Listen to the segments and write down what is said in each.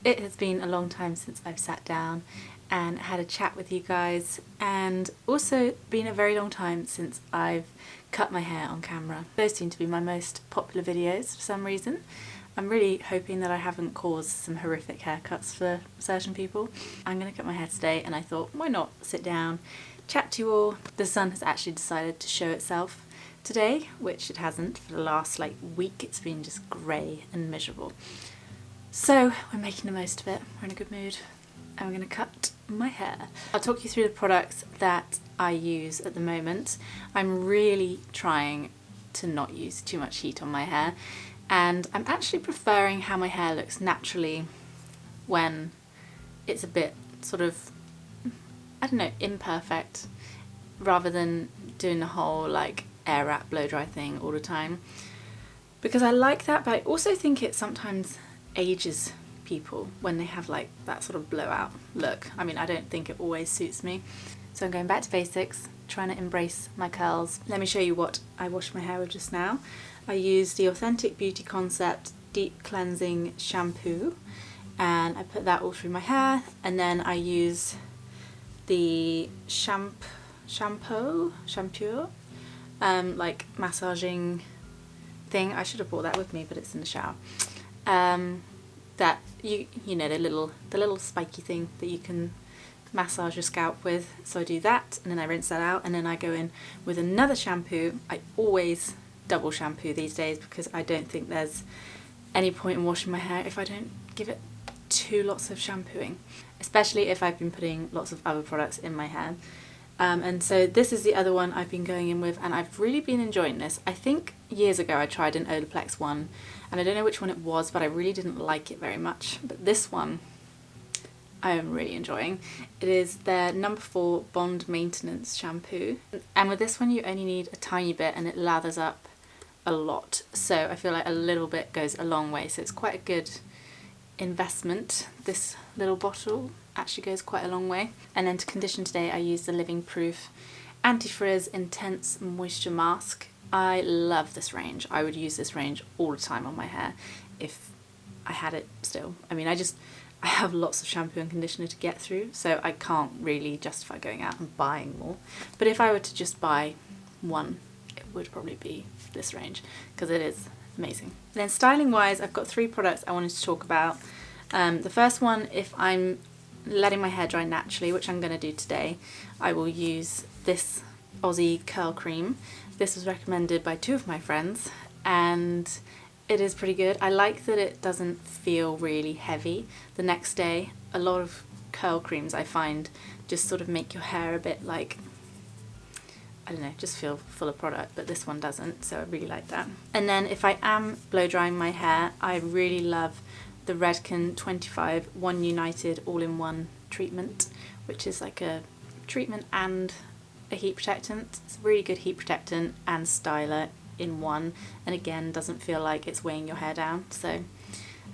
It has been a long time since I've sat down and had a chat with you guys, and also been a very long time since I've cut my hair on camera. Those seem to be my most popular videos for some reason. I'm really hoping that I haven't caused some horrific haircuts for certain people. I'm going to cut my hair today, and I thought, why not sit down, chat to you all. The sun has actually decided to show itself today, which it hasn't for the last week. It's been just grey and miserable. So we're making the most of it. We're in a good mood, and we're going to cut my hair. I'll talk you through the products that I use at the moment. I'm really trying to not use too much heat on my hair, and I'm actually preferring how my hair looks naturally when it's a bit sort of, I don't know, imperfect, rather than doing the whole air wrap blow dry thing all the time, because I like that, but I also think it sometimes ages people when they have that sort of blowout look. I mean, I don't think it always suits me. So I'm going back to basics, trying to embrace my curls. Let me show you what I washed my hair with just now. I used the Authentic Beauty Concept Deep Cleansing Shampoo, and I put that all through my hair, and then I use the shampoo, massaging thing. I should have brought that with me, but it's in the shower. That you know, the little spiky thing that you can massage your scalp with. So I do that, and then I rinse that out, and then I go in with another shampoo. I always double shampoo these days because I don't think there's any point in washing my hair if I don't give it lots of shampooing, especially if I've been putting lots of other products in my hair. And so this is the other one I've been going in with, and I've really been enjoying this. I think years ago I tried an Olaplex one, and I don't know which one it was, but I really didn't like it very much. But this one I am really enjoying. It is their number 4 Bond Maintenance Shampoo, and with this one you only need a tiny bit, and it lathers up a lot. So I feel like a little bit goes a long way, so it's quite a good investment. This little bottle actually goes quite a long way. And then to condition today I use the Living Proof Anti-Frizz Intense Moisture Mask. I love this range. I would use this range all the time on my hair if I had it still. I mean, I have lots of shampoo and conditioner to get through, so I can't really justify going out and buying more. But if I were to just buy one, it would probably be this range, because it is amazing. And then styling wise, I've got 3 products I wanted to talk about. The first one, if I'm letting my hair dry naturally, which I'm going to do today, I will use this Aussie curl cream. This was recommended by 2 of my friends, and it is pretty good. I like that it doesn't feel really heavy the next day. A lot of curl creams I find just sort of make your hair a bit I don't know, just feel full of product, but this one doesn't, so I really like that. And then if I am blow drying my hair, I really love the Redken 25 One United All-in-One treatment, which is like a treatment and a heat protectant. It's a really good heat protectant and styler in one, and again doesn't feel like it's weighing your hair down, so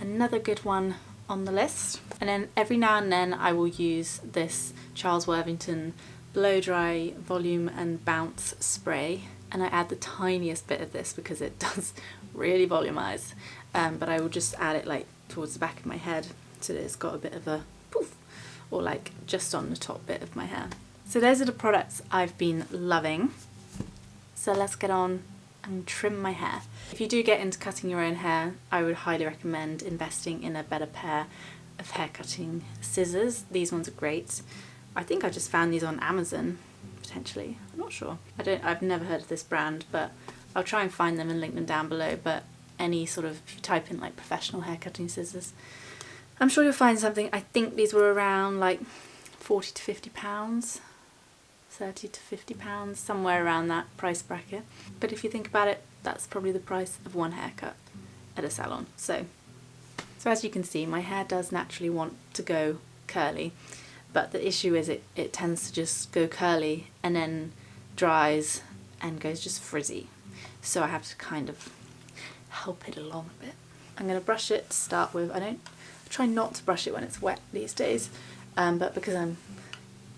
another good one on the list. And then every now and then I will use this Charles Worthington blow dry volume and bounce spray, and I add the tiniest bit of this because it does really volumize, but I will just add it towards the back of my head so that it's got a bit of a poof, or just on the top bit of my hair. So those are the products I've been loving. So let's get on and trim my hair. If you do get into cutting your own hair, I would highly recommend investing in a better pair of hair cutting scissors. These ones are great. I think I just found these on Amazon, potentially. I'm not sure. I've never heard of this brand, but I'll try and find them and link them down below. But any sort of, if you type in professional hair cutting scissors, I'm sure you'll find something. I think these were around 40 to 50 pounds, 30 to 50 pounds, somewhere around that price bracket. But if you think about it, that's probably the price of one haircut at a salon. So as you can see, my hair does naturally want to go curly, but the issue is it tends to just go curly and then dries and goes just frizzy. So I have to kind of help it along a bit. I'm going to brush it to start with. I try not to brush it when it's wet these days, but because I'm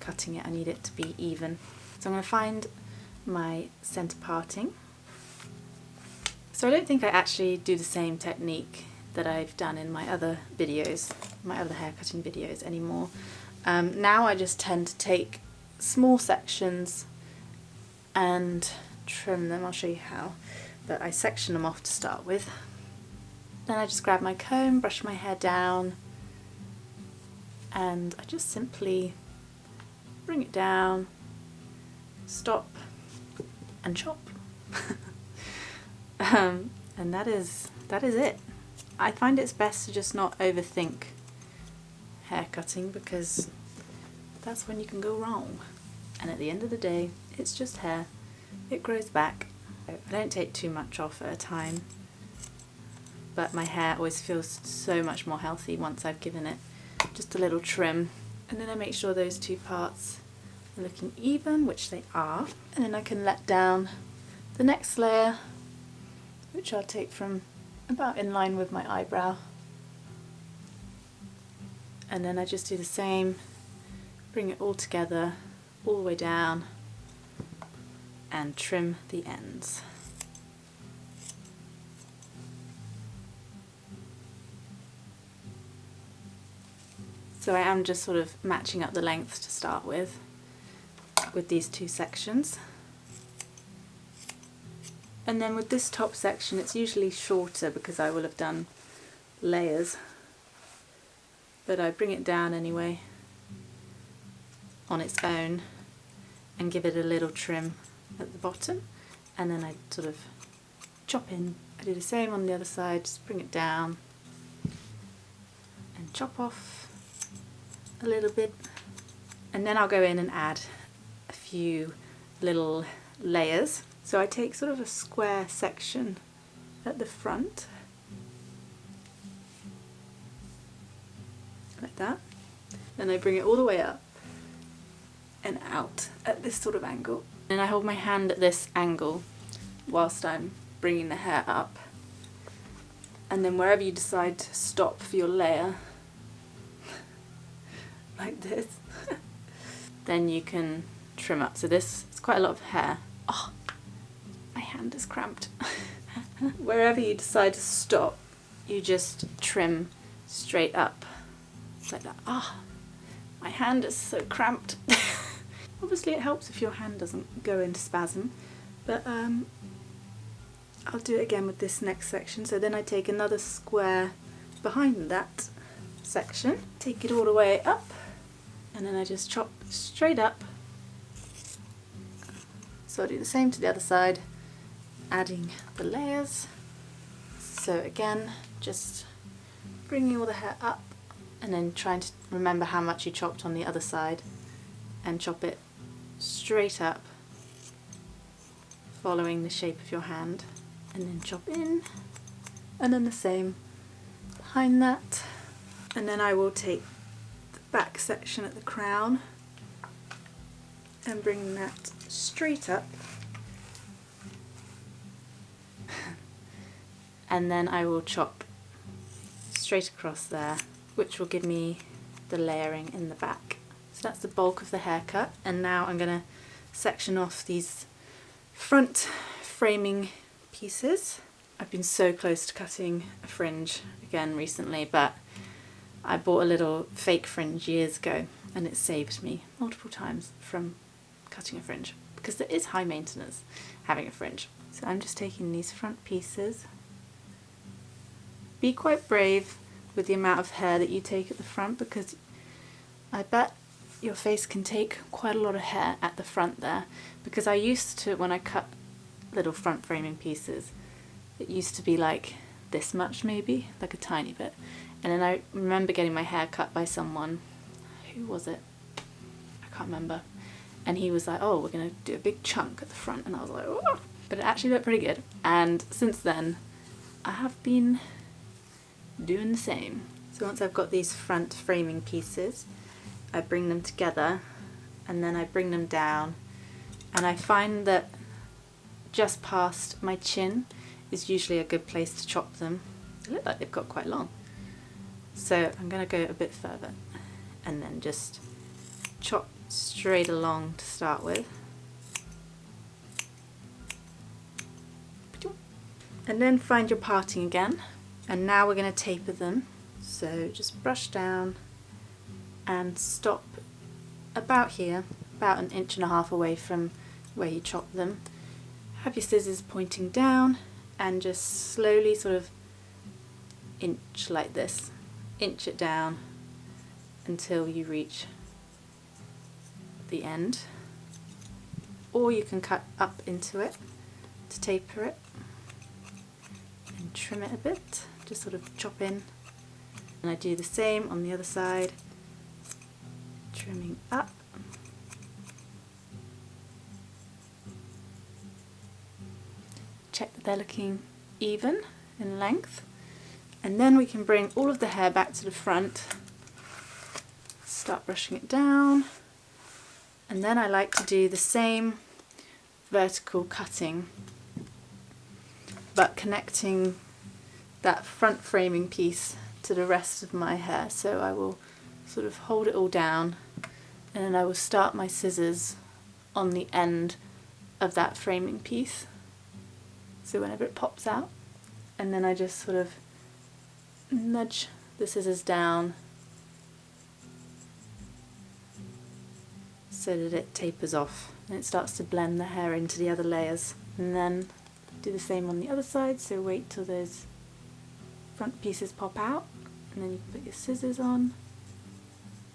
cutting it, I need it to be even. So I'm going to find my centre parting. So I don't think I actually do the same technique that I've done in my other videos, my other hair cutting videos anymore. Now I just tend to take small sections and trim them. I'll show you how, but I section them off to start with. Then I just grab my comb, brush my hair down, and I just simply bring it down, stop, and chop. And that is it. I find it's best to just not overthink hair cutting, because that's when you can go wrong. And at the end of the day, it's just hair. It grows back. I don't take too much off at a time, but my hair always feels so much more healthy once I've given it just a little trim. And then I make sure those two parts are looking even, which they are. And then I can let down the next layer, which I'll take from about in line with my eyebrow. And then I just do the same, bring it all together, all the way down, and trim the ends. So I am just sort of matching up the lengths to start with these two sections. And then with this top section, it's usually shorter because I will have done layers, but I bring it down anyway on its own and give it a little trim at the bottom, and then I sort of chop in. I do the same on the other side, just bring it down and chop off a little bit, and then I'll go in and add a few little layers. So I take sort of a square section at the front, like that, then I bring it all the way up and out at this sort of angle, and I hold my hand at this angle whilst I'm bringing the hair up, and then wherever you decide to stop for your layer, like this, then you can trim up. So this is quite a lot of hair. Oh, my hand is cramped. Wherever you decide to stop, you just trim straight up, like that. Ah, my hand is so cramped. Obviously it helps if your hand doesn't go into spasm, but I'll do it again with this next section. So then I take another square behind that section, take it all the way up, and then I just chop straight up. So I do the same to the other side, adding the layers. So again, just bringing all the hair up and then trying to remember how much you chopped on the other side and chop it straight up, following the shape of your hand, and then chop in, and then the same behind that. And then I will take the back section at the crown and bring that straight up, and then I will chop straight across there, which will give me the layering in the back. So that's the bulk of the haircut, and now I'm going to section off these front framing pieces. I've been so close to cutting a fringe again recently, but I bought a little fake fringe years ago and it saved me multiple times from cutting a fringe, because there is high maintenance having a fringe. So I'm just taking these front pieces. Be quite brave with the amount of hair that you take at the front, because I bet your face can take quite a lot of hair at the front there, because I used to, when I cut little front framing pieces, it used to be like this much, maybe, like a tiny bit. And then I remember getting my hair cut by someone, who was it? I can't remember. And he was like, oh, we're going to do a big chunk at the front. And I was like, oh. But it actually looked pretty good. And since then, I have been doing the same. So once I've got these front framing pieces, I bring them together and then I bring them down. And I find that just past my chin is usually a good place to chop them. They look like they've got quite long. So I'm going to go a bit further and then just chop straight along to start with. And then find your parting again And now we're going to taper them. So just brush down and stop about here, about 1.5 inches away from where you chop them. Have your scissors pointing down and just slowly sort of inch like this. Inch it down until you reach the end. Or you can cut up into it to taper it and trim it a bit. Just sort of chop in. And I do the same on the other side, trimming up. Check that they're looking even in length. And then we can bring all of the hair back to the front, start brushing it down. And then I like to do the same vertical cutting, but connecting that front framing piece to the rest of my hair. So I will sort of hold it all down, and then I will start my scissors on the end of that framing piece. So whenever it pops out, and then I just sort of nudge the scissors down so that it tapers off and it starts to blend the hair into the other layers. And then do the same on the other side, so wait till those front pieces pop out, and then you put your scissors on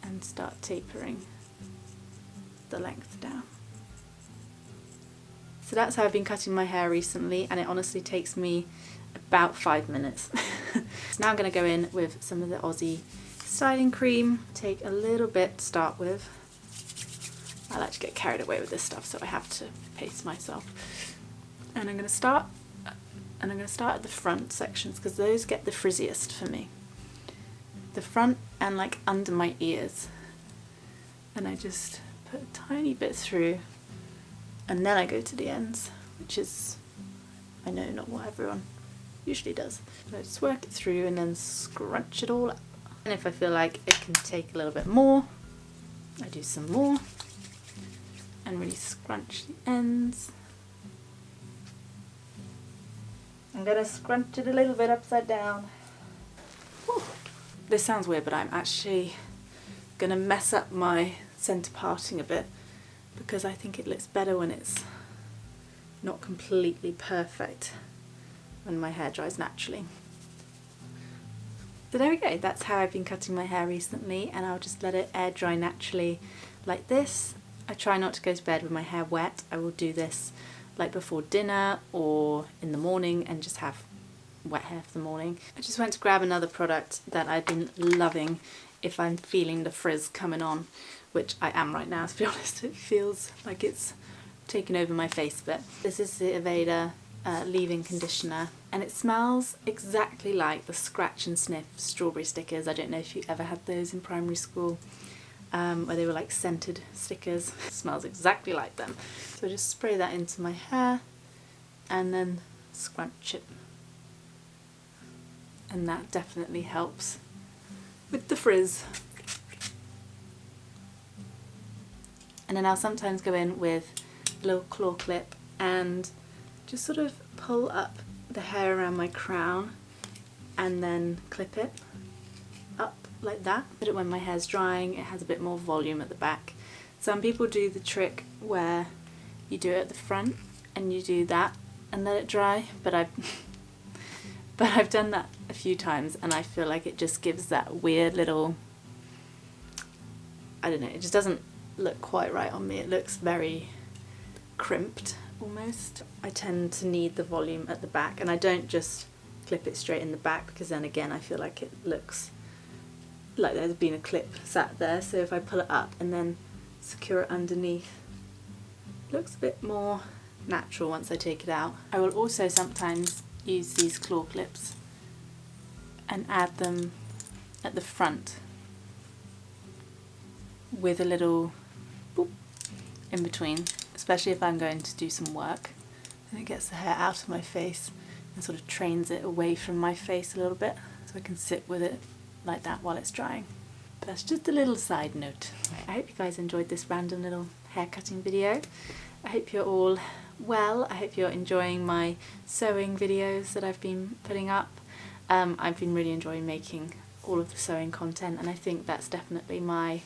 and start tapering the length down. So that's how I've been cutting my hair recently, and it honestly takes me about 5 minutes. So now I'm going to go in with some of the Aussie styling cream. Take a little bit to start with. I like to get carried away with this stuff, so I have to pace myself. And I'm going to start at the front sections, because those get the frizziest for me. The front and like under my ears. And I just put a tiny bit through, and then I go to the ends, which is, I know, not what everyone usually does. But I just work it through and then scrunch it all up. And if I feel like it can take a little bit more, I do some more and really scrunch the ends. I'm going to scrunch it a little bit upside down. Whew. This sounds weird, but I'm actually going to mess up my centre parting a bit, because I think it looks better when it's not completely perfect when my hair dries naturally. So there we go, that's how I've been cutting my hair recently, and I'll just let it air dry naturally like this. I try not to go to bed with my hair wet. I will do this like before dinner or in the morning and just have wet hair for the morning. I just went to grab another product that I've been loving if I'm feeling the frizz coming on, which I am right now, to be honest. It feels like it's taken over my face a bit. This is the Aveda leave-in conditioner, and it smells exactly like the scratch and sniff strawberry stickers. I don't know if you ever had those in primary school, where they were like scented stickers. It smells exactly like them. So just spray that into my hair and then scrunch it. And that definitely helps with the frizz. And then I'll sometimes go in with a little claw clip and just sort of pull up the hair around my crown and then clip it up like that. But when my hair's drying, it has a bit more volume at the back. Some people do the trick where you do it at the front and you do that and let it dry, but I've done that a few times and I feel like it just gives that weird little, I don't know, it just doesn't look quite right on me. It looks very crimped almost. I tend to need the volume at the back, and I don't just clip it straight in the back, because then again I feel like it looks like there's been a clip sat there. So if I pull it up and then secure it underneath, it looks a bit more natural once I take it out. I will also sometimes use these claw clips and add them at the front with a little boop in between, especially if I'm going to do some work, and it gets the hair out of my face and sort of trains it away from my face a little bit, so I can sit with it like that while it's drying. But that's just a little side note. I hope you guys enjoyed this random little hair cutting video. I hope you're all well. I hope you're enjoying my sewing videos that I've been putting up. I've been really enjoying making all of the sewing content, and I think that's definitely my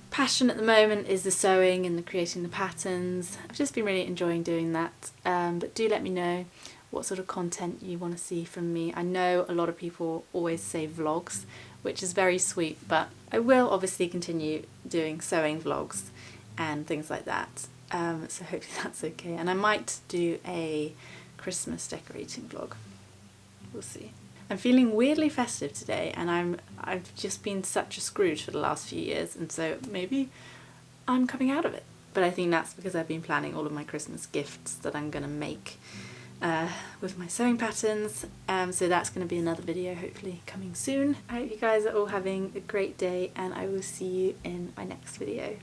passion at the moment, is the sewing and the creating the patterns. I've just been really enjoying doing that, but do let me know what sort of content you want to see from me. I know a lot of people always say vlogs, which is very sweet, but I will obviously continue doing sewing vlogs and things like that, so hopefully that's okay. And I might do a Christmas decorating vlog, we'll see. I'm feeling weirdly festive today, and I've just been such a Scrooge for the last few years, and so maybe I'm coming out of it. But I think that's because I've been planning all of my Christmas gifts that I'm going to make with my sewing patterns, so that's going to be another video hopefully coming soon. I hope you guys are all having a great day, and I will see you in my next video.